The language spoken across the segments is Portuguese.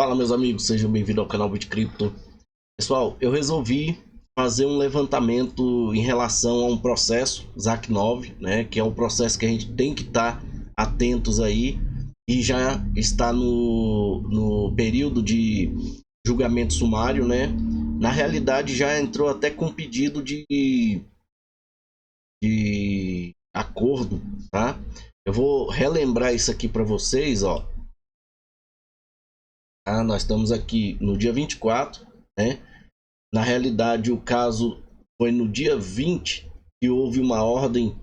Fala, meus amigos, sejam bem-vindos ao canal BitCrypto. Pessoal, eu resolvi fazer um levantamento em relação a um processo ZAC9, né, que é um processo que a gente tem que estar atentos aí e já está no período de julgamento sumário, né? Na realidade já entrou até com pedido de acordo, tá? Eu vou relembrar isso aqui para vocês, ó. Nós estamos aqui no dia 24, né? Na realidade, o caso foi no dia 20 que houve uma ordem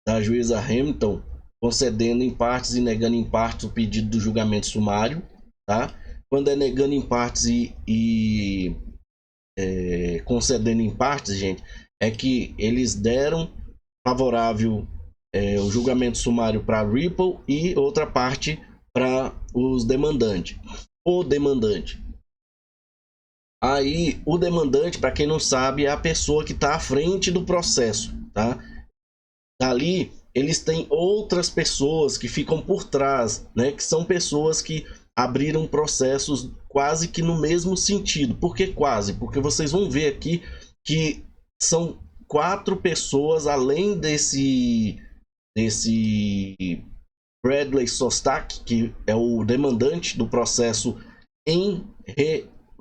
da juíza Hamilton concedendo em partes e negando em partes o pedido do julgamento sumário, tá? Quando é negando em partes e concedendo em partes, gente, é que eles deram favorável o julgamento sumário para Ripple e outra parte para os demandantes. O demandante. Aí, o demandante, para quem não sabe, é a pessoa que está à frente do processo, tá? Dali, eles têm outras pessoas que ficam por trás, né? Que são pessoas que abriram processos quase que no mesmo sentido. Por que quase? Porque vocês vão ver aqui que são 4 pessoas, além desse Bradley Sostak, que é o demandante do processo em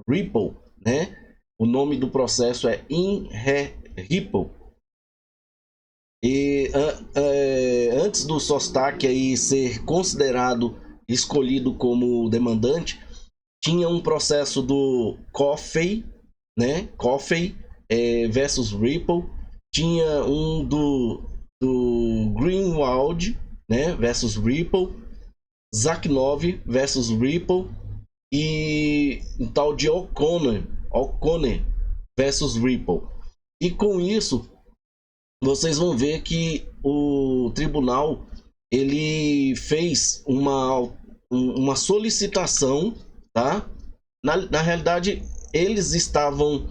Ripple, né? O nome do processo é In Ripple. E antes do Sostak aí ser considerado, escolhido como demandante, tinha um processo do Coffee, né? Coffee versus Ripple. Tinha um do Greenwald, né, versus Ripple, ZAC9 versus Ripple e um tal de O'Connor versus Ripple. E com isso, vocês vão ver que o tribunal ele fez uma solicitação, tá? Na realidade, eles estavam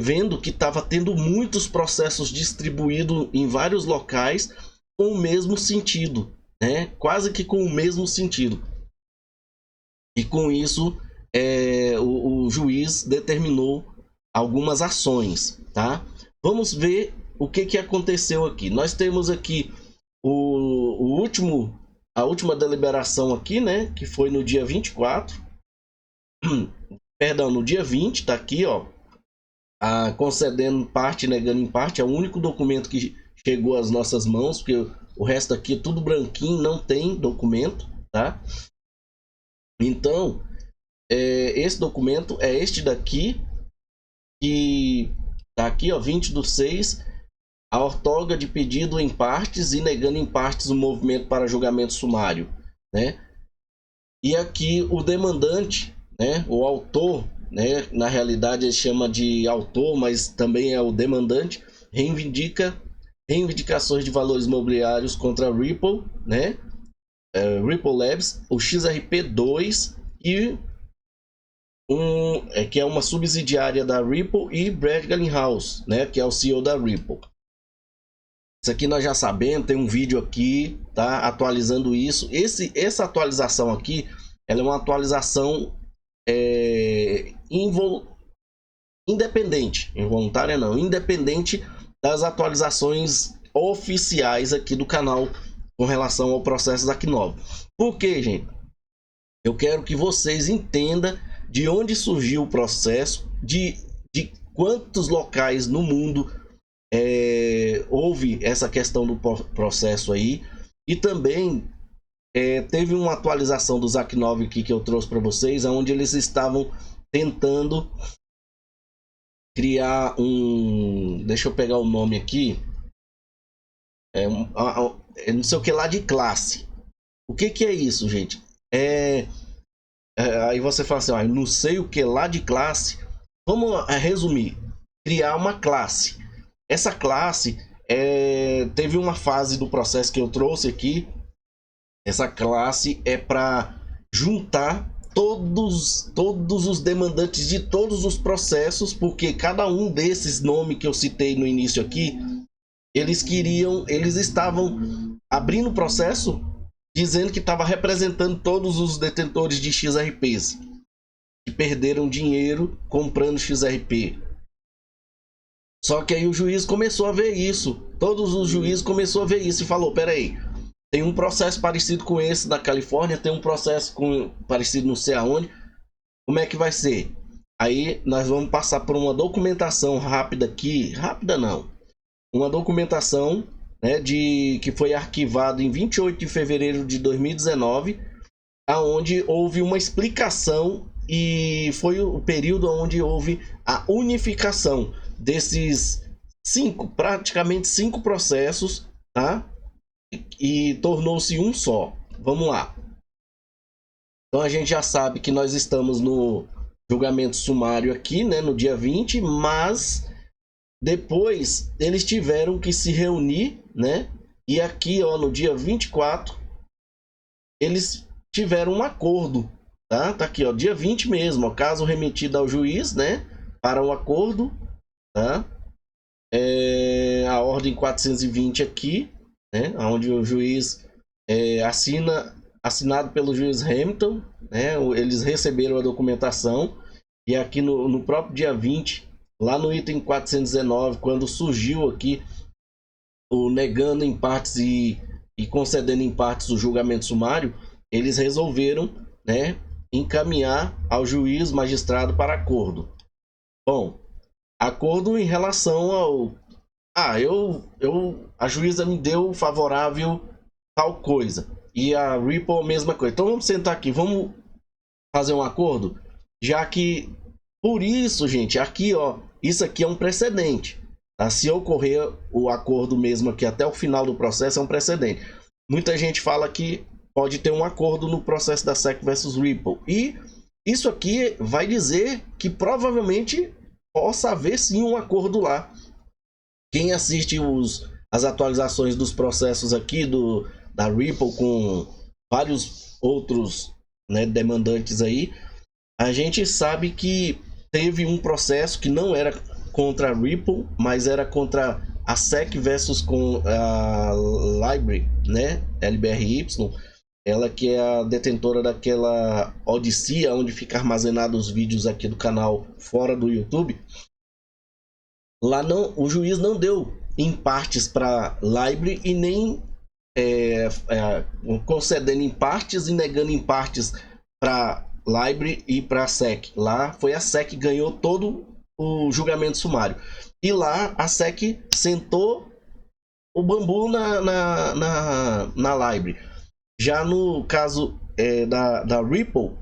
vendo que estava tendo muitos processos distribuídos em vários locais com o mesmo sentido, né? Quase que com o mesmo sentido. E com isso, o juiz determinou algumas ações, tá? Vamos ver o que aconteceu aqui. Nós temos aqui a última deliberação aqui, né? Que foi no dia 24. Perdão, no dia 20, tá aqui, ó. Concedendo parte, negando em parte. É o único documento que chegou às nossas mãos, porque o resto aqui é tudo branquinho, não tem documento, tá? Então, esse documento é este daqui, que tá aqui, ó, 20/6, a ortoga de pedido em partes e negando em partes o movimento para julgamento sumário, né? E aqui o demandante, né, o autor, né, na realidade ele chama de autor, mas também é o demandante, reivindicações de valores imobiliários contra a Ripple, né, Ripple Labs, o XRP2 e que é uma subsidiária da Ripple, e Brad Garlinghouse, né, que é o CEO da Ripple. Isso aqui nós já sabemos, tem um vídeo aqui, tá, atualizando isso. Essa atualização aqui, ela é uma atualização independente, involuntária não, independente das atualizações oficiais aqui do canal com relação ao processo ZAC9. Por quê, gente? Eu quero que vocês entendam de onde surgiu o processo, de quantos locais no mundo houve essa questão do processo aí, e também teve uma atualização do ZAC9 aqui que eu trouxe para vocês, onde eles estavam tentando criar deixa eu pegar o nome aqui, não sei o que lá de classe. O que é isso, gente? Aí você fala assim, não sei o que lá de classe. Vamos resumir: criar uma classe. Essa classe teve uma fase do processo que eu trouxe aqui. Essa classe é para juntar todos os demandantes de todos os processos, porque cada um desses nomes que eu citei no início aqui, eles estavam abrindo o processo dizendo que estava representando todos os detentores de XRPs. que perderam dinheiro comprando XRP. Só que aí o juiz começou a ver isso. Todos os juízes começaram a ver isso e falou: peraí, tem um processo parecido com esse da Califórnia, tem um processo parecido não sei aonde. Como é que vai ser? Aí nós vamos passar por uma documentação rápida aqui. Rápida não. Uma documentação, né, que foi arquivada em 28 de fevereiro de 2019, aonde houve uma explicação e foi o período onde houve a unificação desses praticamente cinco processos, tá? E tornou-se um só. Vamos lá. Então a gente já sabe que nós estamos no julgamento sumário aqui, né, no dia 20, mas depois eles tiveram que se reunir, né? E aqui, ó, no dia 24, eles tiveram um acordo, tá? Tá aqui, ó, dia 20 mesmo, ó, caso remetido ao juiz, né, para um acordo, tá? A ordem 420 aqui, né, onde o juiz assinado pelo juiz Hamilton, né, eles receberam a documentação, e aqui no próprio dia 20, lá no item 419, quando surgiu aqui o negando em partes e concedendo em partes o julgamento sumário, eles resolveram, né, encaminhar ao juiz magistrado para acordo. Bom, acordo em relação ao... a juíza me deu favorável tal coisa. E a Ripple a mesma coisa. Então vamos sentar aqui, vamos fazer um acordo? Já que, por isso, gente, aqui, ó, isso aqui é um precedente. Tá? Se ocorrer o acordo mesmo aqui até o final do processo, é um precedente. Muita gente fala que pode ter um acordo no processo da SEC versus Ripple. E isso aqui vai dizer que provavelmente possa haver sim um acordo lá. Quem assiste as atualizações dos processos aqui da Ripple com vários outros, né, demandantes aí, a gente sabe que teve um processo que não era contra a Ripple, mas era contra a SEC versus com a Library, né, LBRY, ela que é a detentora daquela Odysseus, onde fica armazenado os vídeos aqui do canal fora do YouTube. Lá não, o juiz não deu em partes para Library e nem concedendo em partes e negando em partes para Library e para SEC. Lá foi a SEC que ganhou todo o julgamento sumário. E lá a SEC sentou o bambu na Library. Já no caso da Ripple,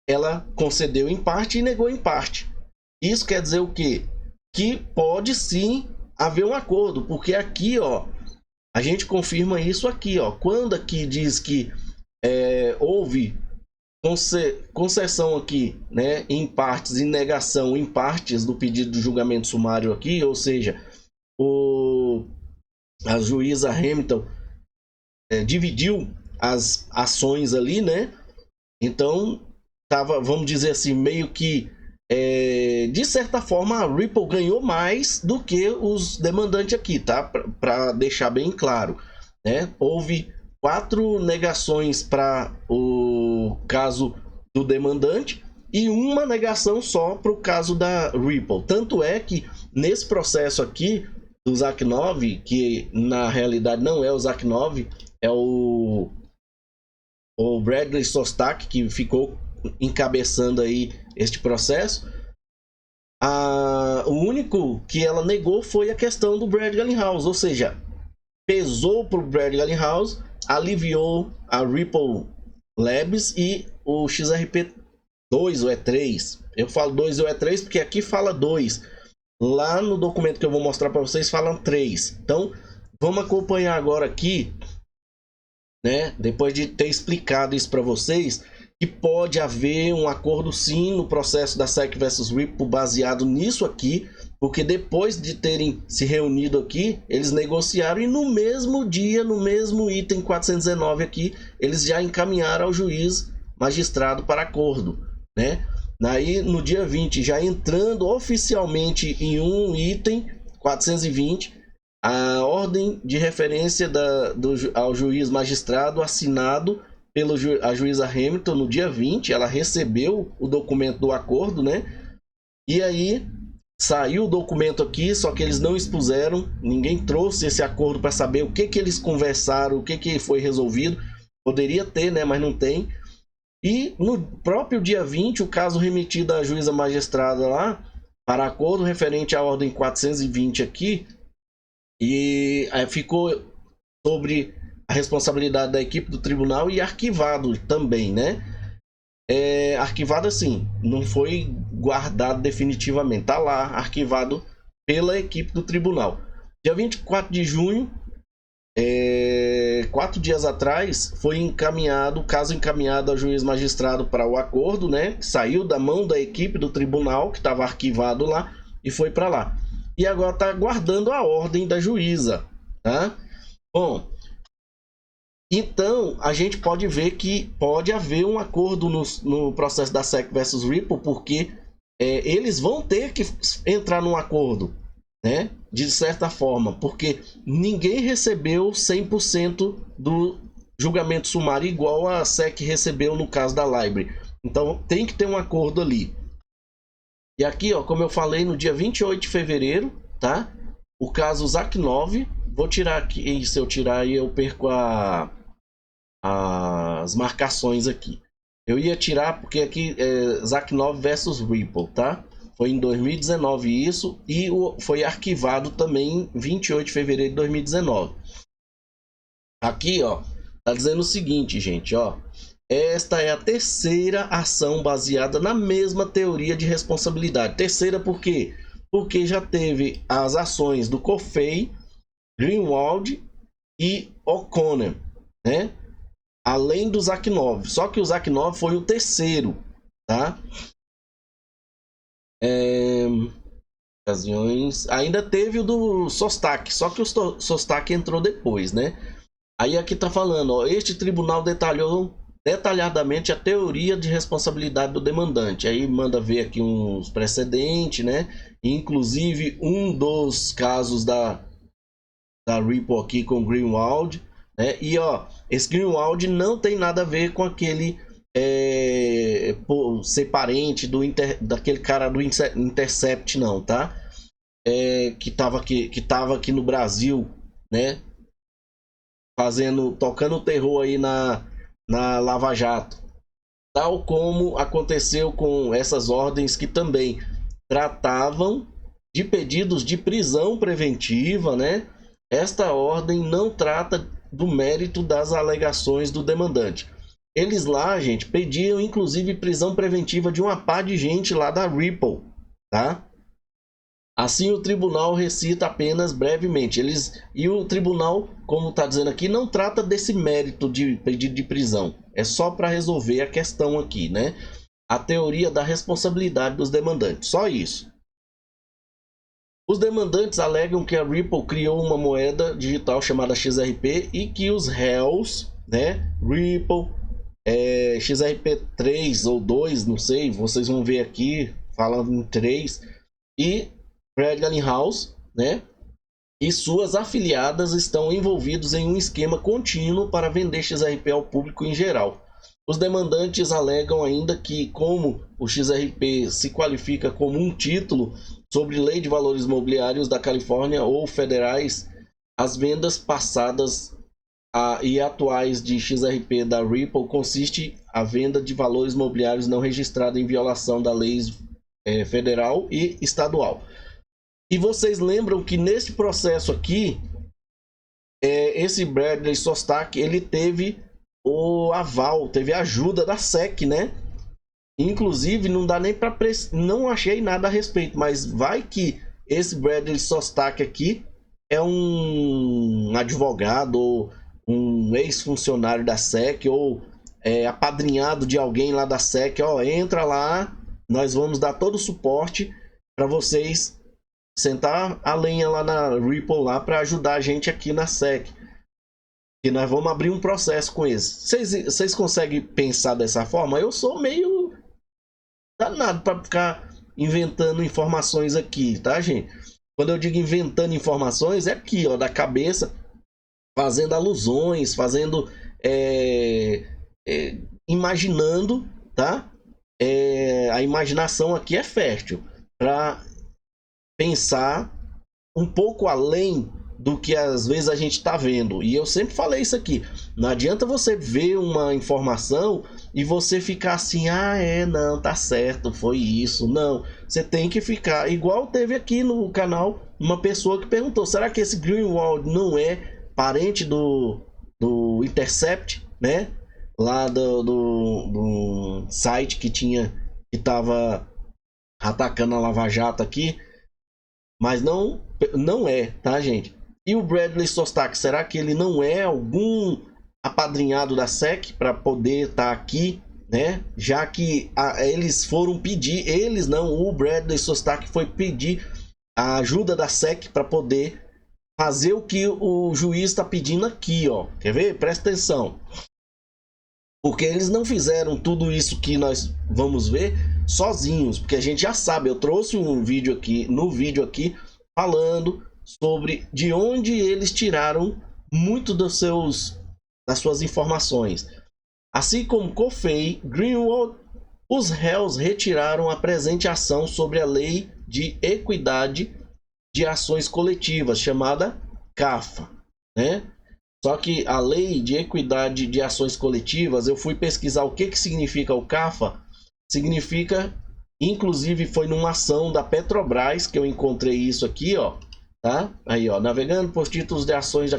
ela concedeu em parte e negou em parte. Isso quer dizer o quê? Que pode sim haver um acordo, porque aqui, ó, a gente confirma isso aqui, ó. Quando aqui diz que houve concessão aqui, né, em partes e negação em partes do pedido de julgamento sumário aqui, ou seja, a juíza Hamilton dividiu as ações ali, né? Então tava, vamos dizer assim, meio que de certa forma a Ripple ganhou mais do que os demandantes aqui, tá? Para deixar bem claro, né? Houve 4 negações para o caso do demandante e uma negação só para o caso da Ripple. Tanto é que nesse processo aqui do ZAC 9, que na realidade não é o ZAC 9, é o Bradley Sostak que ficou encabeçando aí este processo. O único que ela negou foi a questão do Brad Garlinghouse, ou seja, pesou para o Brad Garlinghouse, aliviou a Ripple Labs e o XRP 2 ou E3. Eu falo 2 ou E3 porque aqui fala 2. Lá no documento que eu vou mostrar para vocês falam 3. Então, vamos acompanhar agora aqui, né? Depois de ter explicado isso para vocês, que pode haver um acordo sim no processo da SEC versus Ripple baseado nisso aqui, porque depois de terem se reunido aqui, eles negociaram e no mesmo dia, no mesmo item 419 aqui, eles já encaminharam ao juiz magistrado para acordo, né? Aí no dia 20, já entrando oficialmente em um item 420, a ordem de referência ao juiz magistrado assinado pela a juíza Hamilton no dia 20, ela recebeu o documento do acordo, né? E aí saiu o documento aqui, só que eles não expuseram, ninguém trouxe esse acordo para saber o que que eles conversaram, o que que foi resolvido. Poderia ter, né? Mas não tem. E no próprio dia 20, o caso remetido à juíza magistrada lá, para acordo referente à ordem 420 aqui, e ficou sobre a responsabilidade da equipe do tribunal e arquivado também, né? Arquivado assim, não foi guardado definitivamente, tá lá, arquivado pela equipe do tribunal. Dia 24 de junho, 4 dias atrás, foi encaminhado, o caso encaminhado ao juiz magistrado para o acordo, né? Que saiu da mão da equipe do tribunal, que estava arquivado lá, e foi para lá. E agora está aguardando a ordem da juíza, tá? Bom, então a gente pode ver que pode haver um acordo no processo da SEC versus Ripple, porque eles vão ter que entrar num acordo, né? De certa forma, porque ninguém recebeu 100% do julgamento sumário igual a SEC recebeu no caso da Library. Então tem que ter um acordo ali. E aqui, ó, como eu falei, no dia 28 de fevereiro, tá? O caso ZAC9, vou tirar aqui, se eu tirar aí eu perco as marcações aqui. Eu ia tirar porque aqui é ZAC9 versus Ripple, tá? Foi em 2019 isso, e foi arquivado também em 28 de fevereiro de 2019. Aqui, ó, tá dizendo o seguinte, gente, ó. Esta é a terceira ação baseada na mesma teoria de responsabilidade. Terceira por quê? Porque já teve as ações do Coffey, Greenwald e O'Connor, né? Além do ZAC9. Só que o ZAC9 foi o terceiro, tá? Ocasiões. Ainda teve o do Sostak, só que o Sostak entrou depois, né? Aí aqui tá falando, ó, este tribunal detalhou detalhadamente a teoria de responsabilidade do demandante. Aí manda ver aqui uns precedentes, né? Inclusive um dos casos da Ripple aqui com Greenwald, né? E ó, esse Greenwald não tem nada a ver com aquele ser parente daquele cara do Intercept, não, tá? Que tava aqui no Brasil, né? Tocando terror aí na Lava Jato. Tal como aconteceu com essas ordens que também tratavam de pedidos de prisão preventiva, né? Esta ordem não trata do mérito das alegações do demandante. Eles lá, gente, pediam inclusive prisão preventiva de uma pá de gente lá da Ripple, tá? Assim o tribunal recita apenas brevemente. E o tribunal, como está dizendo aqui, não trata desse mérito de pedido de prisão. É só para resolver a questão aqui, né? A teoria da responsabilidade dos demandantes. Só isso. Os demandantes alegam que a Ripple criou uma moeda digital chamada XRP e que os réus, né? Ripple, XRP3 ou 2, não sei, vocês vão ver aqui, falando em 3, e Bradley House, né? E suas afiliadas estão envolvidos em um esquema contínuo para vender XRP ao público em geral. Os demandantes alegam ainda que, como o XRP se qualifica como um título sobre lei de valores imobiliários da Califórnia ou federais, as vendas passadas e atuais de XRP da Ripple consiste a venda de valores imobiliários não registrados em violação da lei federal e estadual. E vocês lembram que nesse processo aqui, esse Bradley Sostak, ele teve o aval, teve a ajuda da SEC, né? Inclusive, não dá nem para não achei nada a respeito, mas vai que esse Bradley Sostak aqui é um advogado ou um ex-funcionário da SEC ou apadrinhado de alguém lá da SEC, ó, entra lá, nós vamos dar todo o suporte para vocês sentar a lenha lá na Ripple lá para ajudar a gente aqui na SEC. E nós vamos abrir um processo com eles. Vocês conseguem pensar dessa forma? Eu sou meio danado para ficar inventando informações aqui, tá, gente? Quando eu digo inventando informações, é aqui, ó, da cabeça, fazendo alusões, fazendo imaginando, tá? A imaginação aqui é fértil para pensar um pouco além do que às vezes a gente está vendo. E eu sempre falei isso aqui: não adianta você ver uma informação e você ficar assim, não, tá certo, foi isso. Não, você tem que ficar igual teve aqui no canal uma pessoa que perguntou: será que esse Greenwald não é parente do Intercept, né? Lá do site que estava atacando a Lava Jato aqui. Mas não é, tá, gente? E o Bradley Sostak, será que ele não é algum apadrinhado da SEC para poder estar aqui, né? Já que eles foram pedir, eles não, o Bradley Sostak foi pedir a ajuda da SEC para poder fazer o que o juiz está pedindo aqui, ó. Quer ver? Presta atenção. Porque eles não fizeram tudo isso que nós vamos ver sozinhos, porque a gente já sabe. Eu trouxe um vídeo aqui, falando sobre de onde eles tiraram muito das suas informações. Assim como Coffey, Greenwald, os réus retiraram a presente ação sobre a Lei de Equidade de Ações Coletivas, chamada CAFA, né? Só que a Lei de Equidade de Ações Coletivas, eu fui pesquisar o que significa o CAFA. Significa, inclusive foi numa ação da Petrobras que eu encontrei isso aqui, ó, tá? Aí, ó, navegando por títulos de ações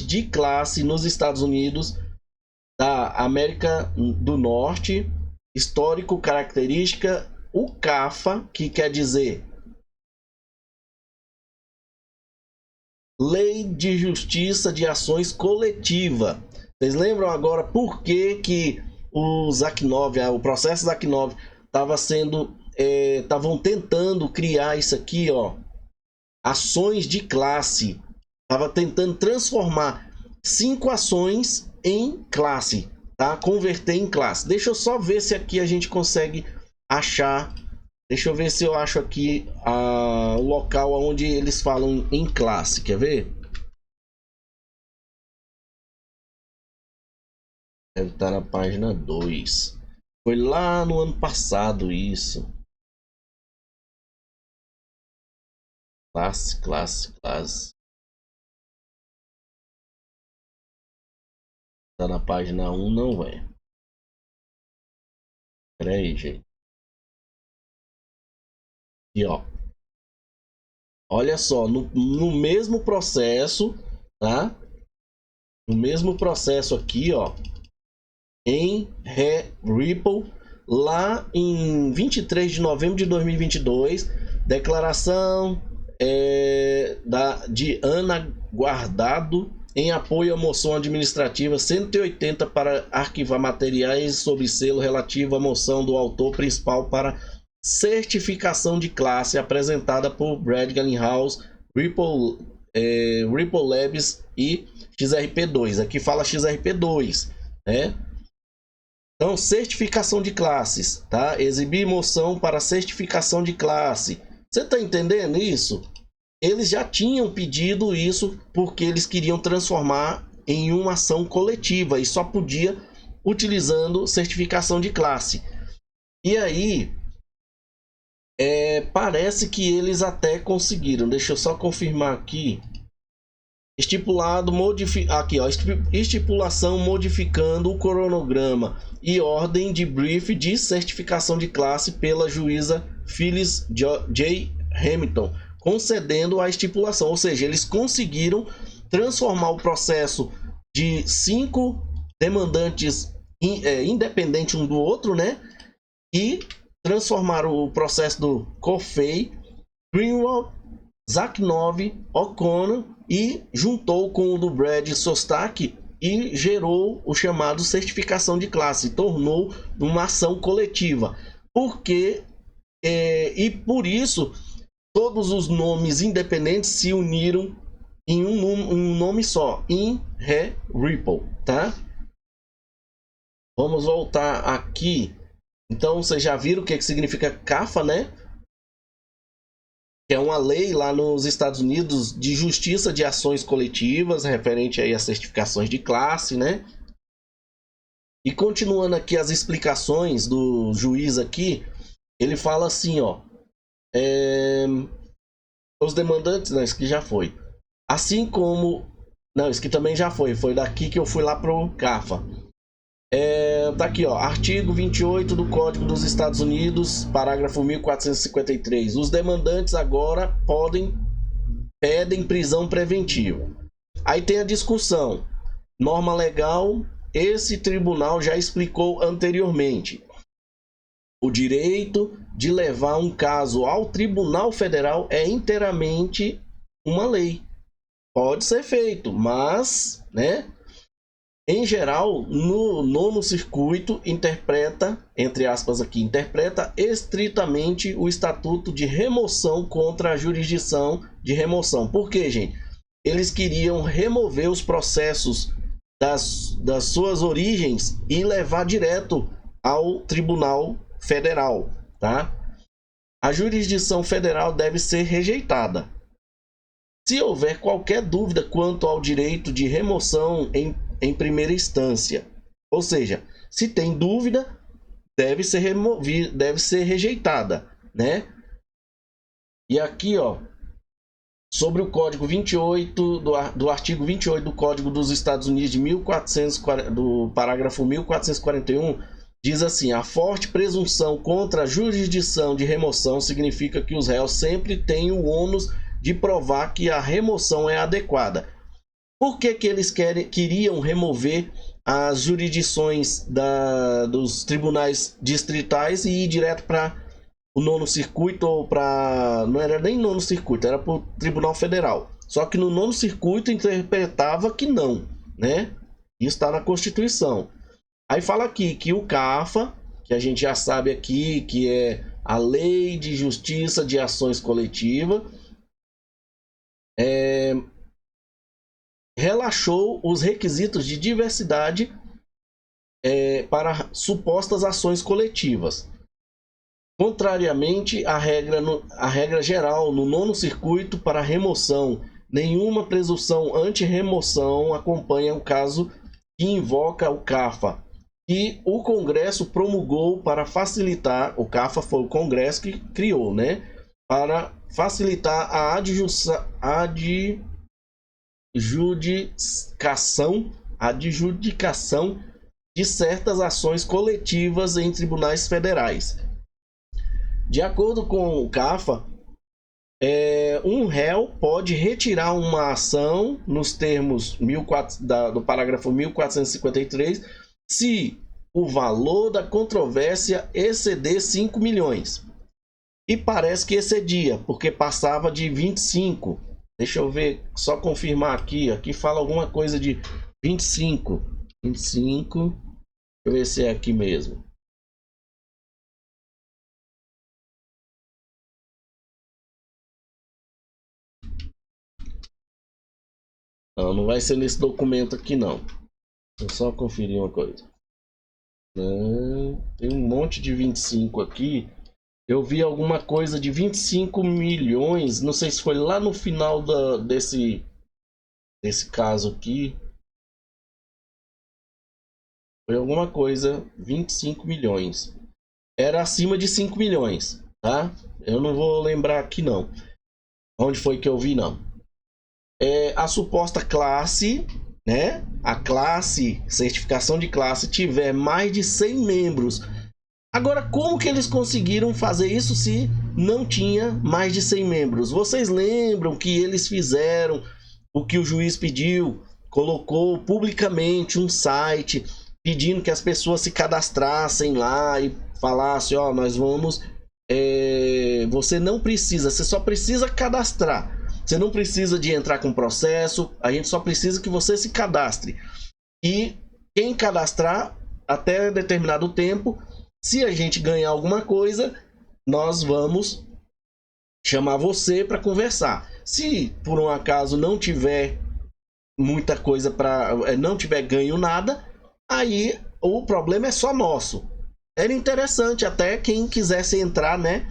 de classe nos Estados Unidos da América do Norte, histórico, característica, o CAFA, que quer dizer Lei de Justiça de Ações Coletiva. Vocês lembram agora por que o ZAC9, o processo ZAC9 estavam tentando criar isso aqui, ó, ações de classe. Estava tentando transformar 5 ações em classe, tá? Converter em classe. Deixa eu só ver se aqui a gente consegue achar. Deixa eu ver se eu acho aqui o local onde eles falam em classe. Quer ver? Deve estar na página 2. Foi lá no ano passado isso. Classe. Tá na página 1, não é? Pera aí, gente. E ó. Olha só, no mesmo processo, tá? No mesmo processo aqui, ó. Em Ripple, lá em 23 de novembro de 2022, declaração de Ana Guardado em apoio à moção administrativa 180 para arquivar materiais sob selo relativo à moção do autor principal para certificação de classe apresentada por Brad Garlinghouse, Ripple Labs e XRP2. Aqui fala XRP2, né? Então, certificação de classes, tá? Exibir moção para certificação de classe. Você tá entendendo isso? Eles já tinham pedido isso porque eles queriam transformar em uma ação coletiva e só podia utilizando certificação de classe. E aí, parece que eles até conseguiram. Deixa eu só confirmar aqui. Estipulado, aqui ó, estipulação modificando o cronograma e ordem de brief de certificação de classe pela juíza Phyllis J. Hamilton, concedendo a estipulação. Ou seja, eles conseguiram transformar o processo de 5 demandantes independentes um do outro, né? E transformar o processo do Coffey, Greenwald, ZAC9, O'Connor e juntou com o do Brad Sostak e gerou o chamado certificação de classe, tornou uma ação coletiva. Porque e por isso todos os nomes independentes se uniram em um nome só, em Ripple, tá? Vamos voltar aqui. Então vocês já viram o que significa CAFA, né? Que é uma lei lá nos Estados Unidos de justiça de ações coletivas, referente aí a certificações de classe, né? E continuando aqui as explicações do juiz aqui, ele fala assim, ó, os demandantes, não, isso aqui já foi. Assim como, não, isso aqui também já foi daqui que eu fui lá pro CAFA. Tá aqui, ó, artigo 28 do Código dos Estados Unidos, parágrafo 1453. Os demandantes agora pedem prisão preventiva. Aí tem a discussão. Norma legal, esse tribunal já explicou anteriormente. O direito de levar um caso ao Tribunal Federal é inteiramente uma lei. Pode ser feito, mas, né? Em geral, no nono circuito interpreta, entre aspas aqui, interpreta estritamente o estatuto de remoção contra a jurisdição de remoção. Por quê, gente? Eles queriam remover os processos das suas origens e levar direto ao Tribunal Federal, tá? A jurisdição federal deve ser rejeitada. Se houver qualquer dúvida quanto ao direito de remoção em primeira instância, ou seja, se tem dúvida, deve ser removida, deve ser rejeitada, né? E aqui, ó, sobre o Código 28 do artigo 28 do Código dos Estados Unidos de 1440, do parágrafo 1441, diz assim: a forte presunção contra a jurisdição de remoção significa que os réus sempre têm o ônus de provar que a remoção é adequada. Por que eles queriam remover as jurisdições dos tribunais distritais e ir direto para o nono circuito, ou para... não era nem nono circuito, era para o Tribunal Federal. Só que no nono circuito interpretava que não, né? Isso está na Constituição. Aí fala aqui que o CAFA, que a gente já sabe aqui, que é a Lei de Justiça de Ações Coletivas, relaxou os requisitos de diversidade para supostas ações coletivas. Contrariamente à regra geral no nono circuito para remoção, nenhuma presunção anti-remoção acompanha o caso que invoca o CAFA, que o Congresso promulgou para facilitar, o CAFA foi o Congresso que criou, né? Para facilitar a adjudicação de certas ações coletivas em tribunais federais. De acordo com o CAFA, um réu pode retirar uma ação nos termos do parágrafo 1453 se o valor da controvérsia exceder 5 milhões. E parece que excedia, porque passava de 25. Deixa eu ver, só confirmar aqui. Aqui fala alguma coisa de 25. 25. Deixa eu ver se é aqui mesmo. Não, não vai ser nesse documento aqui, não. Vou só conferir uma coisa. Tem um monte de 25 aqui. Eu vi alguma coisa de 25 milhões. Não sei se foi lá no final desse caso aqui. Foi alguma coisa, 25 milhões. Era acima de 5 milhões, tá? Eu não vou lembrar aqui, não. Onde foi que eu vi, não. A suposta classe, né? A classe, certificação de classe, tiver mais de 100 membros. Agora, como que eles conseguiram fazer isso se não tinha mais de 100 membros? Vocês lembram que eles fizeram o que o juiz pediu? Colocou publicamente um site pedindo que as pessoas se cadastrassem lá e falassem, ó, nós vamos... você não precisa, você só precisa cadastrar. Você não precisa de entrar com processo, a gente só precisa que você se cadastre. E quem cadastrar, até determinado tempo... Se a gente ganhar alguma coisa, nós vamos chamar você para conversar. Se por um acaso não tiver muita coisa não tiver ganho nada, aí o problema é só nosso. Era interessante até quem quisesse entrar, né?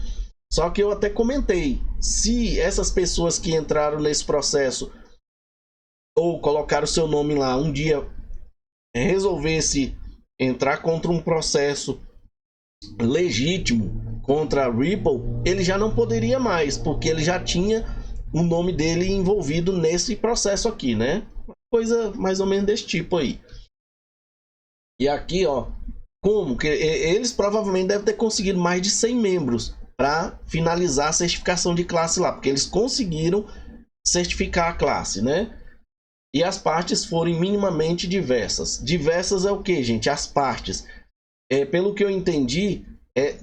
Só que eu até comentei, se essas pessoas que entraram nesse processo ou colocaram o seu nome lá um dia resolvesse entrar contra um processo legítimo contra a Ripple, ele já não poderia mais, porque ele já tinha o nome dele envolvido nesse processo aqui, né? Coisa mais ou menos desse tipo aí. E aqui, ó, como que eles provavelmente devem ter conseguido mais de 100 membros para finalizar a certificação de classe lá, porque eles conseguiram certificar a classe, né? E as partes foram minimamente diversas. Diversas é o que, gente? As partes, pelo que eu entendi,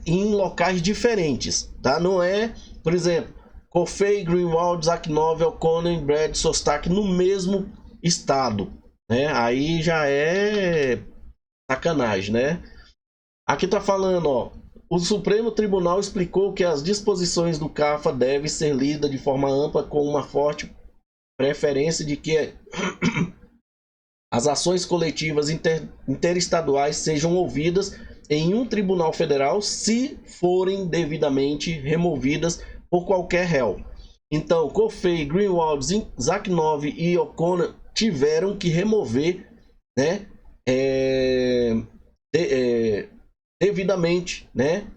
em locais diferentes, tá? Não é, por exemplo, Coffey, Greenwald, Zak9, O'Connor, Brad, Sostak no mesmo estado, né? Aí já é sacanagem, né? Aqui tá falando, ó, o Supremo Tribunal explicou que as disposições do CAFA devem ser lidas de forma ampla com uma forte preferência de que as ações coletivas interestaduais sejam ouvidas em um tribunal federal se forem devidamente removidas por qualquer réu. Então, Coffey, Greenwald, Zak9 e O'Connor tiveram que remover, né, devidamente, né,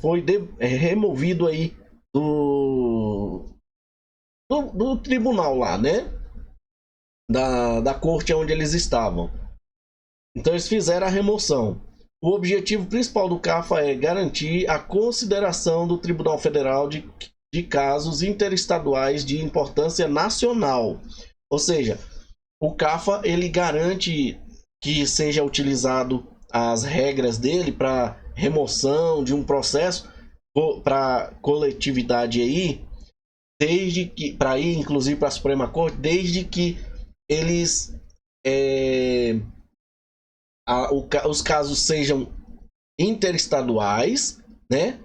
foi removido aí do tribunal lá, né, da corte onde eles estavam. Então eles fizeram a remoção. O objetivo principal do CAFA é garantir a consideração do Tribunal Federal de casos interestaduais de importância nacional. Ou seja, o CAFA ele garante que seja utilizado as regras dele para remoção de um processo para coletividade aí, desde que para ir inclusive para a Suprema Corte, desde que eles os casos sejam interestaduais, né,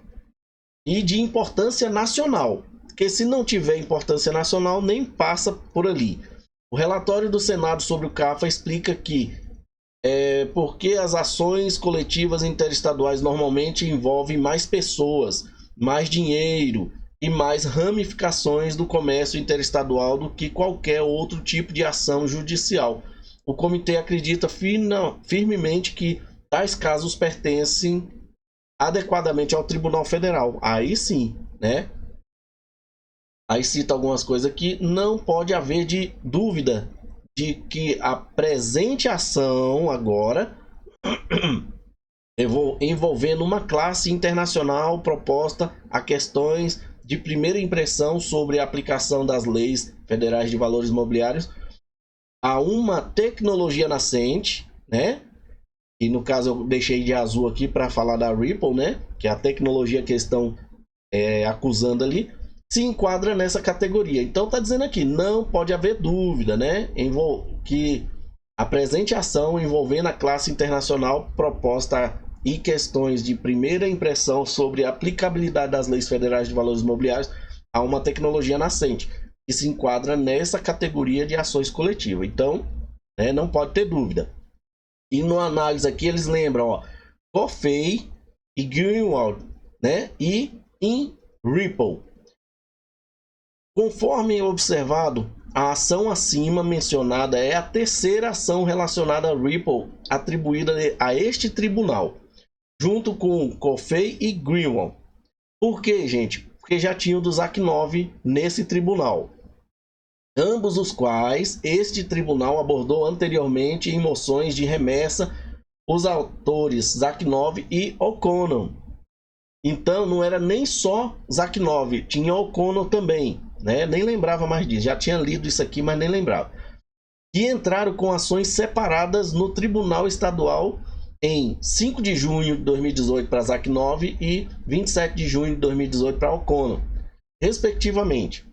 e de importância nacional, porque se não tiver importância nacional nem passa por ali. O relatório do Senado sobre o CAFA explica que porque as ações coletivas interestaduais normalmente envolvem mais pessoas, mais dinheiro e mais ramificações do comércio interestadual do que qualquer outro tipo de ação judicial. O comitê acredita firmemente que tais casos pertencem adequadamente ao Tribunal Federal. Aí sim, né? Aí cita algumas coisas que não pode haver de dúvida de que a presente ação agora envolvendo uma classe internacional proposta a questões de primeira impressão sobre a aplicação das leis federais de valores imobiliários a uma tecnologia nascente, né? E no caso eu deixei de azul aqui para falar da Ripple, né? Que é a tecnologia que eles estão acusando ali, se enquadra nessa categoria. Então tá dizendo aqui, não pode haver dúvida, né? Que a presente ação envolvendo a classe internacional proposta e questões de primeira impressão sobre a aplicabilidade das leis federais de valores imobiliários a uma tecnologia nascente, que se enquadra nessa categoria de ações coletivas. Então, né, não pode ter dúvida. E no análise aqui eles lembram, ó, Coffey e Greenwald, né, e em Ripple. Conforme observado, a ação acima mencionada é a terceira ação relacionada a Ripple atribuída a este tribunal, junto com Coffey e Greenwald. Por quê, gente? Porque já tinha o do Zak9 nesse tribunal, ambos os quais este tribunal abordou anteriormente em moções de remessa os autores Zak9 e O'Connor. Então não era nem só Zak9, tinha O'Connor também, né? Nem lembrava mais disso, já tinha lido isso aqui, mas nem lembrava. E entraram com ações separadas no Tribunal Estadual em 5 de junho de 2018 para Zak9 e 27 de junho de 2018 para O'Connor, respectivamente.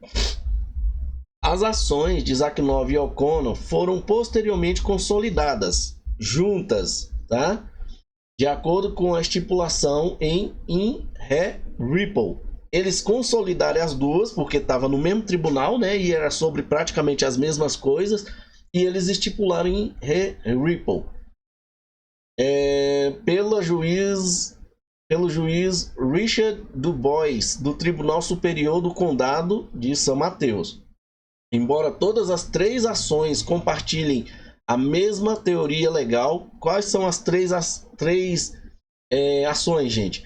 As ações de Zak9 e O'Connor foram posteriormente consolidadas, juntas, tá? De acordo com a estipulação em Ripple. Eles consolidaram as duas, porque estava no mesmo tribunal, né? E era sobre praticamente as mesmas coisas. E eles estipularam em Ripple. Pelo juiz Richard Dubois, do Tribunal Superior do Condado de São Mateus. Embora todas as três ações compartilhem a mesma teoria legal. Quais são as três ações, gente?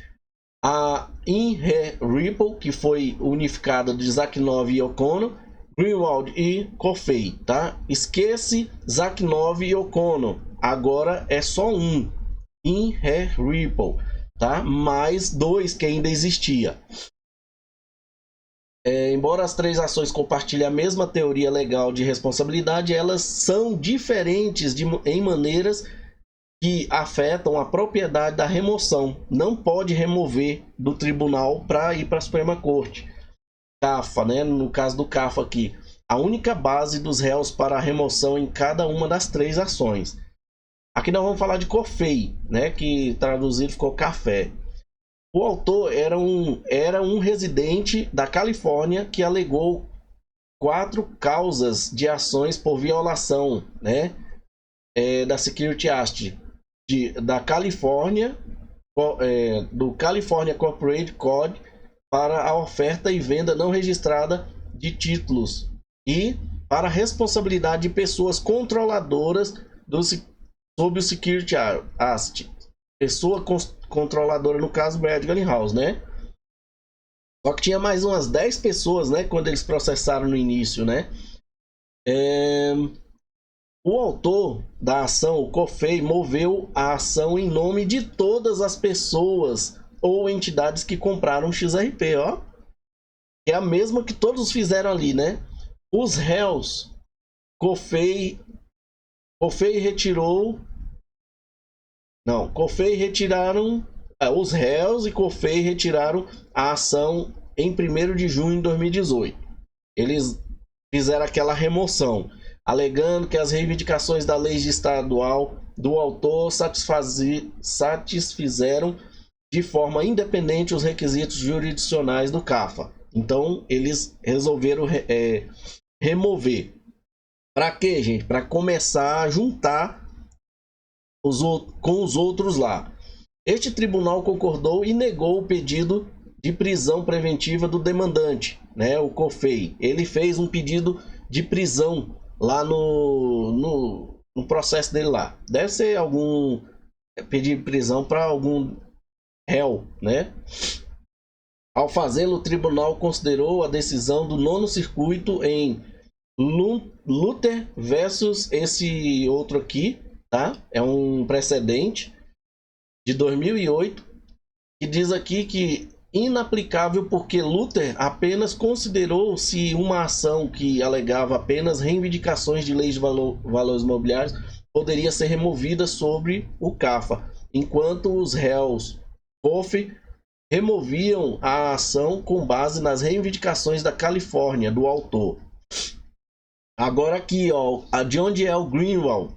A In Re Ripple, que foi unificada de Zak-Nov e O'Connor, Greenwald e Coffey, tá? Esquece Zak-Nov e O'Connor. Agora é só um, In Re Ripple, tá? Mais dois que ainda existia. Embora as três ações compartilhem a mesma teoria legal de responsabilidade, elas são diferentes em maneiras que afetam a propriedade da remoção. Não pode remover do tribunal para ir para a Suprema Corte. CAFA, né? No caso do CAFA aqui, a única base dos réus para a remoção em cada uma das três ações. Aqui nós vamos falar de Coffey, né? Que traduzido ficou café. O autor era um residente da Califórnia que alegou 4 causas de ações por violação, né? Da Security Act da Califórnia, do California Corporate Code, para a oferta e venda não registrada de títulos e para a responsabilidade de pessoas controladoras sob o Security Act. Pessoa controladora, no caso, Brad Garlinghouse, né? Só que tinha mais umas 10 pessoas, né? Quando eles processaram no início, né? O autor da ação, o Coffey, moveu a ação em nome de todas as pessoas ou entidades que compraram XRP, ó. É a mesma que todos fizeram ali, né? Os réus, Coffey retirou... Não, Coffey retiraram... os réus e Coffey retiraram a ação em 1º de junho de 2018. Eles fizeram aquela remoção, alegando que as reivindicações da lei estadual do autor satisfizeram de forma independente os requisitos jurisdicionais do CAFA. Então, eles resolveram remover. Para quê, gente? Para começar a juntar com os outros lá. Este tribunal concordou e negou o pedido de prisão preventiva do demandante, né, o Coffey. Ele fez um pedido de prisão lá no processo dele lá. Deve ser algum pedido de prisão para algum réu, né? Ao fazê-lo, o tribunal considerou a decisão do 9º circuito em Luther versus esse outro aqui, tá? É um precedente de 2008 que diz aqui que inaplicável porque Luther apenas considerou se uma ação que alegava apenas reivindicações de leis de valores imobiliários poderia ser removida sobre o CAFA, enquanto os réus Coffey removiam a ação com base nas reivindicações da Califórnia, do autor. Agora aqui, ó, de onde é o Greenwald?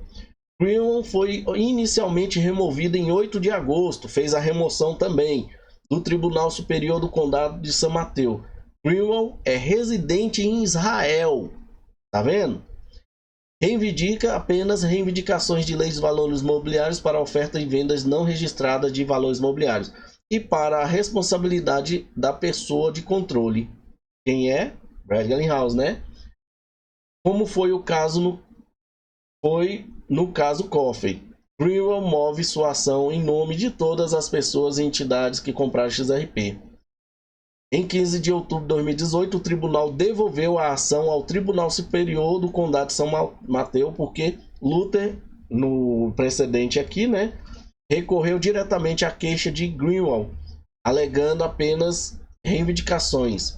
Greenwald foi inicialmente removido em 8 de agosto, fez a remoção também do Tribunal Superior do Condado de São Mateus. Greenwald é residente em Israel, tá vendo? Reivindica apenas reivindicações de leis de valores imobiliários para oferta e vendas não registradas de valores imobiliários e para a responsabilidade da pessoa de controle. Quem é? Brad Garlinghouse, né? Como foi o caso no caso Coffey. Greenwald move sua ação em nome de todas as pessoas e entidades que compraram XRP. Em 15 de outubro de 2018, o tribunal devolveu a ação ao Tribunal Superior do Condado de São Mateus, porque Luther, no precedente aqui, né, recorreu diretamente à queixa de Greenwald, alegando apenas reivindicações.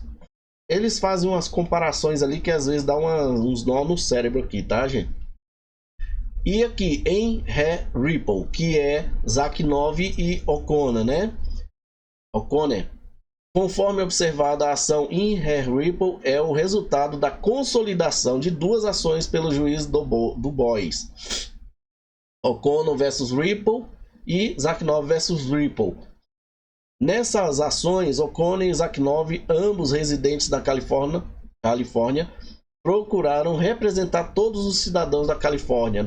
Eles fazem umas comparações ali que às vezes dá uns nó no cérebro aqui, tá, gente? E aqui em Re Ripple, que é Zak-Nov e O'Connor, né? O'Connor. Conforme observado, a ação em Re Ripple é o resultado da consolidação de duas ações pelo juiz do Bois. O'Connor versus Ripple e Zak-Nov versus Ripple. Nessas ações, O'Connor e Zak-Nov, ambos residentes da Califórnia, procuraram representar todos os cidadãos da Califórnia.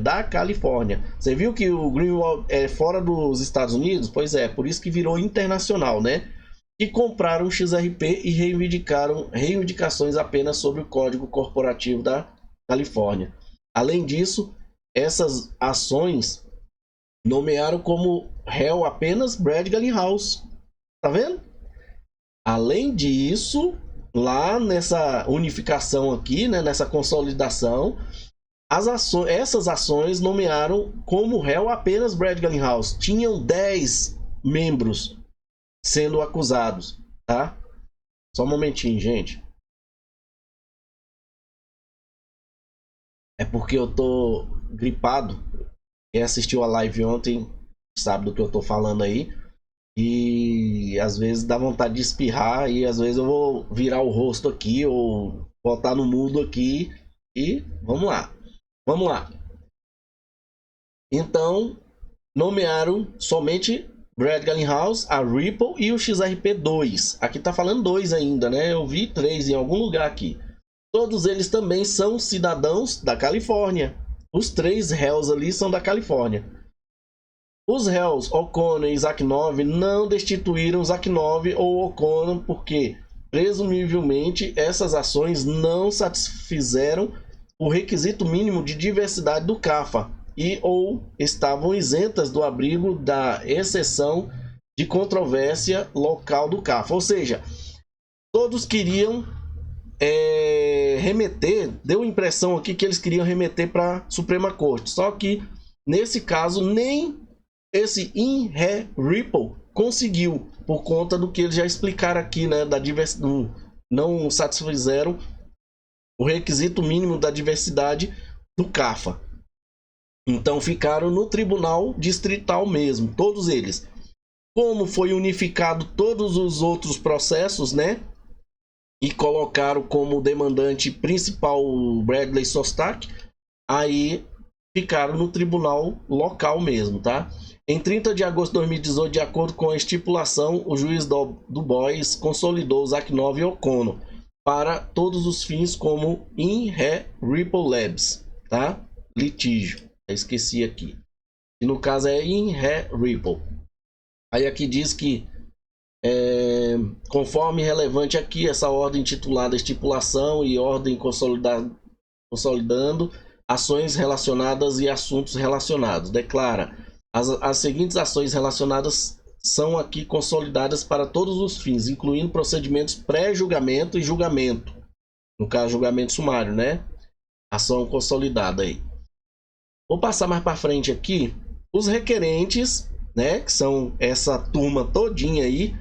Você viu que o Greenwald é fora dos Estados Unidos? Pois é, por isso que virou internacional, né? E compraram XRP e reivindicaram reivindicações apenas sobre o Código Corporativo da Califórnia. Além disso, essas ações nomearam como réu apenas Brad Garlinghouse. Tá vendo? Além disso, lá nessa unificação aqui, né, nessa consolidação, essas ações nomearam como réu apenas Brad Garlinghouse. Tinham 10 membros sendo acusados, tá? Só um momentinho, gente. É porque eu tô gripado. Quem assistiu a live ontem sabe do que eu tô falando aí. E às vezes dá vontade de espirrar e às vezes eu vou virar o rosto aqui ou botar no mudo aqui e vamos lá. Vamos lá. Então, nomearam somente Brad Garlinghouse, a Ripple e o XRP2. Aqui tá falando 2 ainda, né? Eu vi 3 em algum lugar aqui. Todos eles também são cidadãos da Califórnia. Os 3 réus ali são da Califórnia. Os réus O'Connor e Zaknov não destituíram Zaknov ou O'Connor porque, presumivelmente, essas ações não satisfizeram o requisito mínimo de diversidade do CAFA e ou estavam isentas do abrigo da exceção de controvérsia local do CAFA. Ou seja, todos queriam remeter, deu a impressão aqui que eles queriam remeter para a Suprema Corte. Só que, nesse caso, nem esse In Re Ripple conseguiu, por conta do que eles já explicaram aqui, né, da diversidade, não satisfizeram o requisito mínimo da diversidade do CAFA. Então ficaram no tribunal distrital mesmo, todos eles. Como foi unificado todos os outros processos, né, e colocaram como demandante principal o Bradley Sostak, aí ficaram no tribunal local mesmo, tá? Em 30 de agosto de 2018, de acordo com a estipulação, o juiz Du Bois consolidou Zaknov e O'Connor para todos os fins como In Re Ripple Labs, tá? Litígio. Eu esqueci aqui. E no caso é In Re Ripple. Aí aqui diz que conforme relevante aqui essa ordem titulada estipulação e ordem consolidando ações relacionadas e assuntos relacionados. Declara as seguintes ações relacionadas são aqui consolidadas para todos os fins, incluindo procedimentos pré-julgamento e julgamento. No caso, julgamento sumário, né? Ação consolidada aí. Vou passar mais para frente aqui. Os requerentes, né, que são essa turma todinha aí,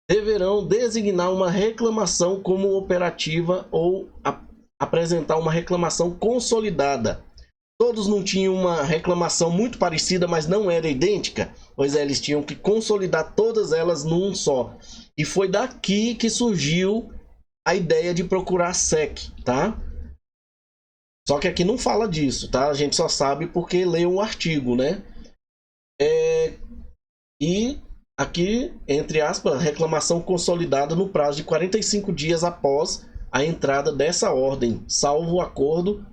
deverão designar uma reclamação como operativa ou apresentar uma reclamação consolidada. Todos não tinham uma reclamação muito parecida, mas não era idêntica? Pois é, eles tinham que consolidar todas elas num só. E foi daqui que surgiu a ideia de procurar SEC, tá? Só que aqui não fala disso, tá? A gente só sabe porque leu o artigo, né? E aqui, entre aspas, reclamação consolidada no prazo de 45 dias após a entrada dessa ordem, salvo o acordo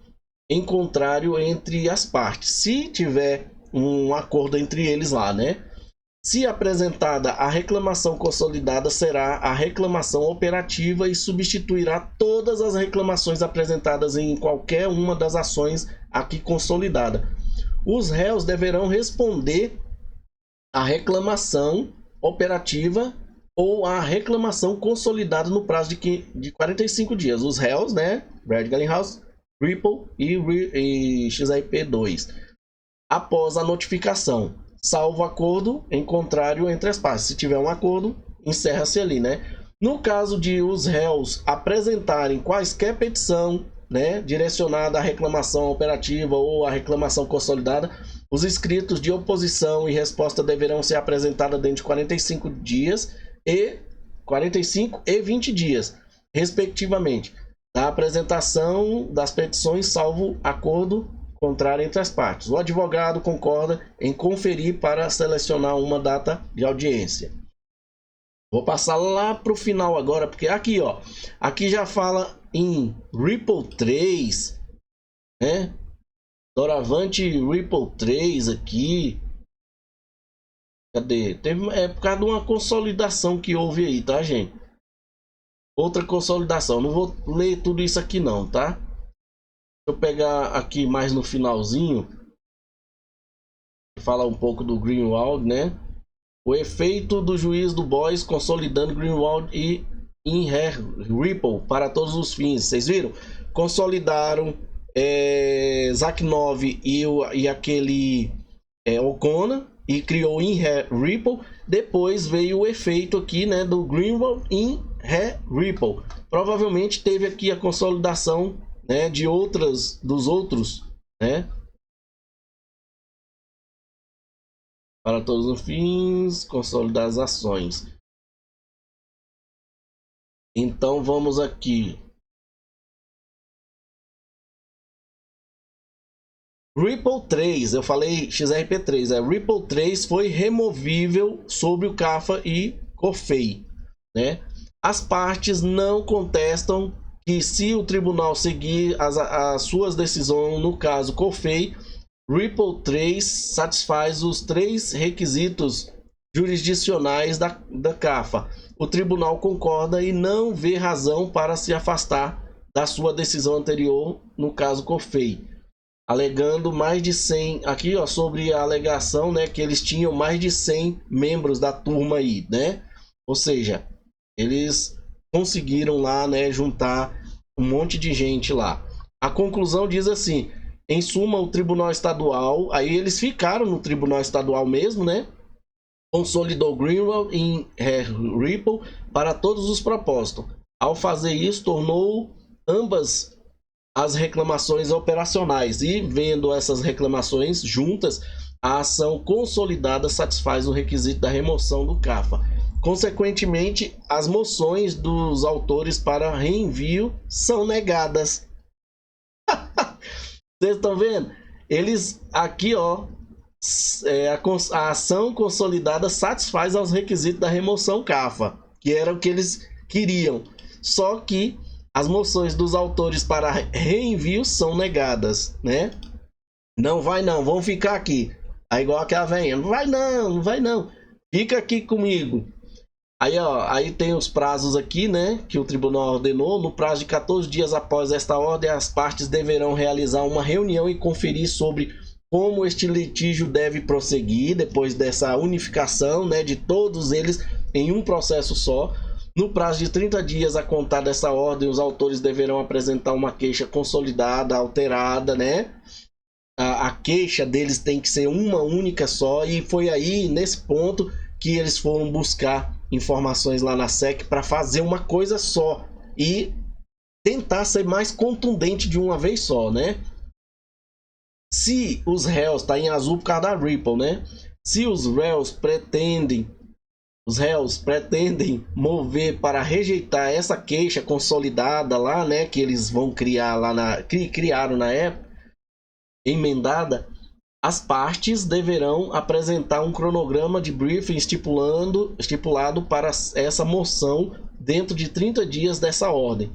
em contrário entre as partes. Se tiver um acordo entre eles lá, né? Se apresentada a reclamação consolidada, será a reclamação operativa e substituirá todas as reclamações apresentadas em qualquer uma das ações aqui consolidada. Os réus deverão responder à reclamação operativa ou à reclamação consolidada no prazo de 45 dias. Os réus, né? Brad Garlinghouse, Ripple e XRP2 após a notificação, salvo acordo em contrário entre as partes. Se tiver um acordo, encerra-se ali, né? No caso de os réus apresentarem quaisquer petição, né, direcionada à reclamação operativa ou à reclamação consolidada, os escritos de oposição e resposta deverão ser apresentados dentro de 45 e 20 dias, respectivamente, da apresentação das petições, salvo acordo contrário entre as partes. O advogado concorda em conferir para selecionar uma data de audiência. Vou passar lá para o final agora, porque aqui, ó, aqui já fala em Ripple 3, né? Doravante Ripple 3 aqui. Cadê? É por causa de uma consolidação que houve aí, tá, gente? Outra consolidação. Não vou ler tudo isso aqui não, tá? Deixa eu pegar aqui mais no finalzinho. Fala um pouco do Greenwald, né? O efeito do juiz du Bois consolidando Greenwald e Ripple para todos os fins. Vocês viram? Consolidaram Zak-9 e aquele O'Connor e criou Ripple. Depois veio o efeito aqui, né, do Greenwald em Ripple. Provavelmente teve aqui a consolidação, né, dos outros, né? Para todos os fins, consolidar as ações. Então vamos aqui. Ripple 3, eu falei XRP3, Ripple 3 foi removível sobre o CAFA e COFEI, né? As partes não contestam que, se o tribunal seguir as suas decisões, no caso COFEI, Ripple 3 satisfaz os 3 requisitos jurisdicionais da CAFA. O tribunal concorda e não vê razão para se afastar da sua decisão anterior, no caso COFEI, alegando mais de 100, aqui ó, sobre a alegação, né, que eles tinham mais de 100 membros da turma aí, né? Ou seja, eles conseguiram lá, né, juntar um monte de gente lá. A conclusão diz assim: em suma, o Tribunal Estadual, aí eles ficaram no Tribunal Estadual mesmo, né? Consolidou Greenwald em Ripple para todos os propósitos. Ao fazer isso, tornou ambas as reclamações operacionais, e vendo essas reclamações juntas, a ação consolidada satisfaz o requisito da remoção do CAFA. Consequentemente, as moções dos autores para reenvio são negadas. Vocês estão vendo? Eles aqui, ó, a ação consolidada satisfaz aos requisitos da remoção CAFA, que era o que eles queriam. Só que as moções dos autores para reenvio são negadas, né? Não vai não, vão ficar aqui. Aí igual aquela velhinha, não vai não, não vai não. Fica aqui comigo. Aí, ó, aí tem os prazos aqui, né, que o tribunal ordenou. No prazo de 14 dias após esta ordem, as partes deverão realizar uma reunião e conferir sobre como este litígio deve prosseguir depois dessa unificação, né, de todos eles em um processo só. No prazo de 30 dias a contar dessa ordem, os autores deverão apresentar uma queixa consolidada, alterada, né? A queixa deles tem que ser uma única só, e foi aí, nesse ponto, que eles foram buscar informações lá na SEC para fazer uma coisa só e tentar ser mais contundente de uma vez só, né? Se os réus, tá em azul por causa da Ripple, né? Se os réus pretendem mover para rejeitar essa queixa consolidada lá, né, que eles vão criar lá criaram na época, emendada, as partes deverão apresentar um cronograma de briefing estipulado para essa moção dentro de 30 dias dessa ordem.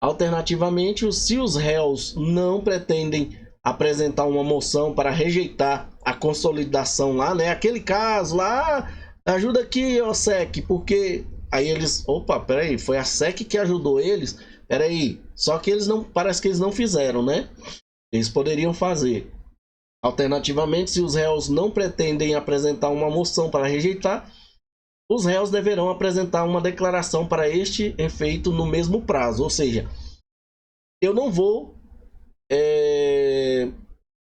Alternativamente, se os réus não pretendem apresentar uma moção para rejeitar a consolidação lá, né, aquele caso lá, ajuda aqui, ó, SEC, porque aí eles, opa, peraí, foi a SEC que ajudou eles, peraí, só que eles não, parece que eles não fizeram, né? Eles poderiam fazer. Alternativamente, se os réus não pretendem apresentar uma moção para rejeitar, os réus deverão apresentar uma declaração para este efeito no mesmo prazo. Ou seja, eu não vou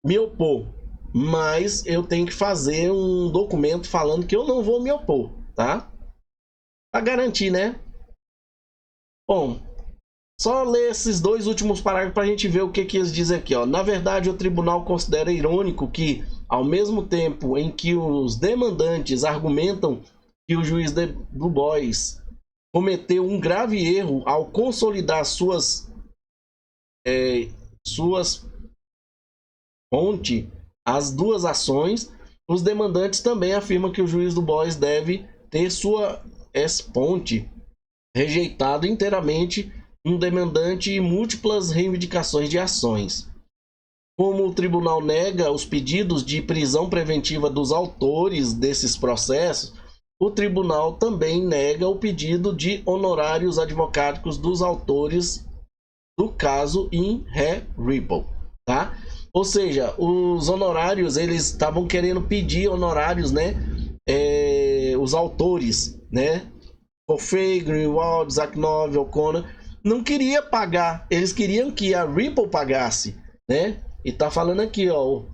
me opor, mas eu tenho que fazer um documento falando que eu não vou me opor, tá? Para garantir, né? Bom, só ler esses dois últimos parágrafos para a gente ver o que eles dizem aqui, ó. Na verdade, o tribunal considera irônico que, ao mesmo tempo em que os demandantes argumentam que o juiz du Bois cometeu um grave erro ao consolidar suas fontes, as duas ações, os demandantes também afirmam que o juiz du Bois deve ter sua ex-ponte rejeitado inteiramente um demandante e múltiplas reivindicações de ações. Como o tribunal nega os pedidos de prisão preventiva dos autores desses processos, o tribunal também nega o pedido de honorários advocáticos dos autores do caso em Ripple, tá? Ou seja, os honorários, eles estavam querendo pedir honorários, né? Os autores, né? Coffey, Greenwald, Zak-Nov, O'Connor, não queria pagar. Eles queriam que a Ripple pagasse, né? E tá falando aqui, ó.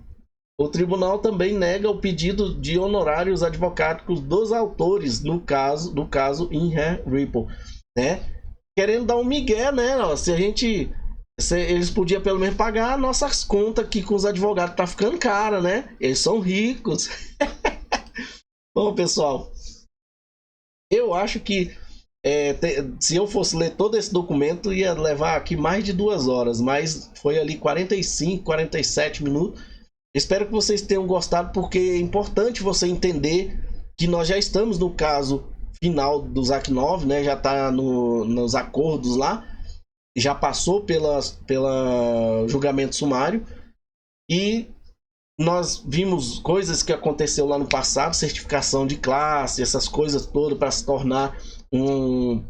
O tribunal também nega o pedido de honorários advocáticos dos autores do caso Inher Ripple, né? Querendo dar um migué, né? Ó, eles podiam pelo menos pagar nossas contas aqui com os advogados, tá ficando cara, né? Eles são ricos. Bom, pessoal, eu acho que se eu fosse ler todo esse documento, ia levar aqui mais de 2 horas, mas foi ali 45, 47 minutos. Espero que vocês tenham gostado, porque é importante você entender que nós já estamos no caso final do Zak-Nov, né? Já está nos acordos lá, já passou pela julgamento sumário, e nós vimos coisas que aconteceu lá no passado, certificação de classe, essas coisas todas para se tornar um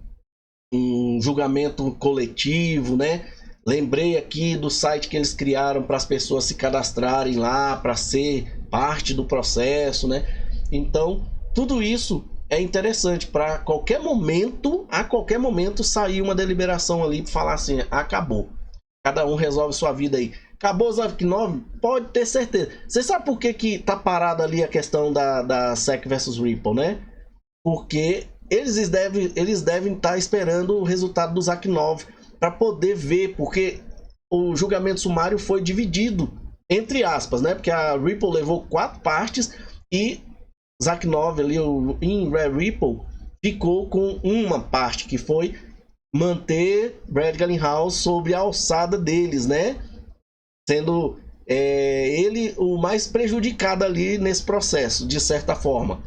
julgamento coletivo, né? Lembrei aqui do site que eles criaram para as pessoas se cadastrarem lá, para ser parte do processo, né? Então, tudo isso é interessante para a qualquer momento sair uma deliberação ali para falar assim, acabou. Cada um resolve sua vida aí. Acabou o Zak-Nov? Pode ter certeza. Você sabe por que tá parada ali a questão da SEC versus Ripple, né? Porque eles devem estar esperando o resultado do Zak-Nov para poder ver, porque o julgamento sumário foi dividido, entre aspas, né? Porque a Ripple levou 4 partes e Zak-Nov ali, o Inher Ripple, ficou com uma parte, que foi manter Brad Garlinghouse sobre a alçada deles, né? Sendo ele o mais prejudicado ali nesse processo, de certa forma.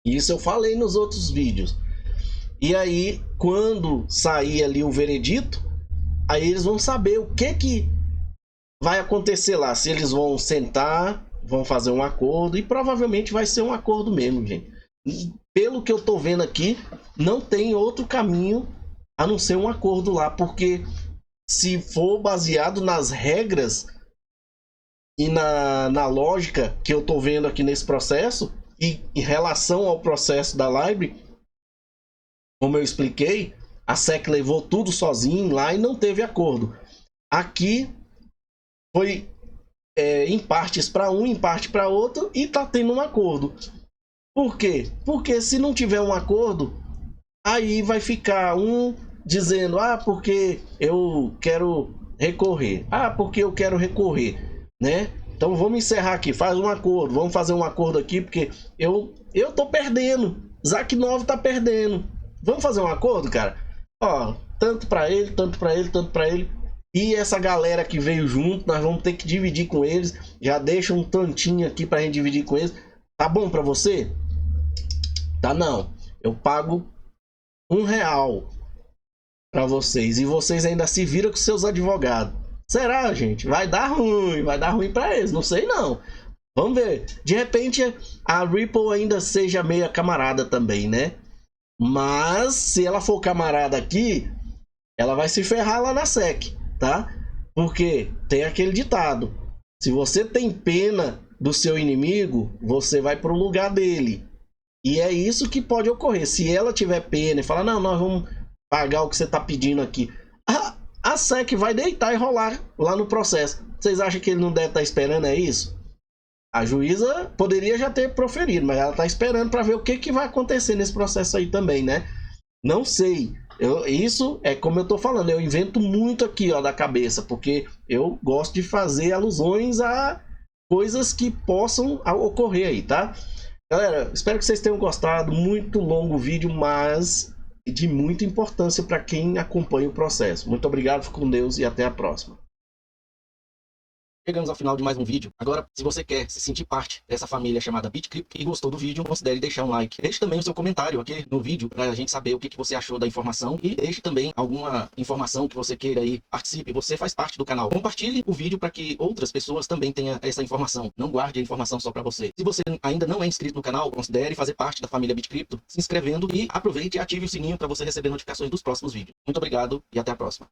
Isso eu falei nos outros vídeos. E aí, quando sair ali o veredito, aí eles vão saber o que vai acontecer lá. Se eles vão sentar, vão fazer um acordo, e provavelmente vai ser um acordo mesmo, gente. Pelo que eu tô vendo aqui, não tem outro caminho a não ser um acordo lá, porque se for baseado nas regras e na lógica que eu tô vendo aqui nesse processo, e em relação ao processo da Library, como eu expliquei, a SEC levou tudo sozinho lá e não teve acordo. Aqui foi em partes para um, em parte para outro, e tá tendo um acordo. Por quê? Porque se não tiver um acordo, aí vai ficar um dizendo, porque eu quero recorrer, porque eu quero recorrer, né? Então vamos encerrar aqui, faz um acordo, vamos fazer um acordo aqui, porque eu tô perdendo, Zak-Nov tá perdendo, vamos fazer um acordo, cara? Ó, tanto para ele, tanto para ele, tanto para ele, e essa galera que veio junto, nós vamos ter que dividir com eles, já deixa um tantinho aqui pra gente dividir com eles, tá bom para você? Tá, não, eu pago R$1 para vocês, e vocês ainda se viram com seus advogados. Será, gente? Vai dar ruim para eles, não sei não. Vamos ver. De repente a Ripple ainda seja meia camarada também, né? Mas se ela for camarada aqui, ela vai se ferrar lá na SEC, tá? Porque tem aquele ditado: se você tem pena do seu inimigo, você vai pro lugar dele. E é isso que pode ocorrer. Se ela tiver pena e falar, não, nós vamos pagar o que você tá pedindo aqui, a SEC vai deitar e rolar lá no processo. Vocês acham que ele não deve estar esperando isso? A juíza poderia já ter proferido, mas ela está esperando para ver o que vai acontecer nesse processo aí também, né? Não sei. Isso é como eu tô falando, eu invento muito aqui, ó, da cabeça, porque eu gosto de fazer alusões a coisas que possam ocorrer aí, tá? Galera, espero que vocês tenham gostado. Muito longo o vídeo, mas de muita importância para quem acompanha o processo. Muito obrigado, fico com Deus e até a próxima. Chegamos ao final de mais um vídeo. Agora, se você quer se sentir parte dessa família chamada BitCrypto e gostou do vídeo, considere deixar um like. Deixe também o seu comentário aqui no vídeo para a gente saber o que você achou da informação, e deixe também alguma informação que você queira aí. Participe, você faz parte do canal. Compartilhe o vídeo para que outras pessoas também tenham essa informação. Não guarde a informação só para você. Se você ainda não é inscrito no canal, considere fazer parte da família BitCrypto, se inscrevendo, e aproveite e ative o sininho para você receber notificações dos próximos vídeos. Muito obrigado e até a próxima.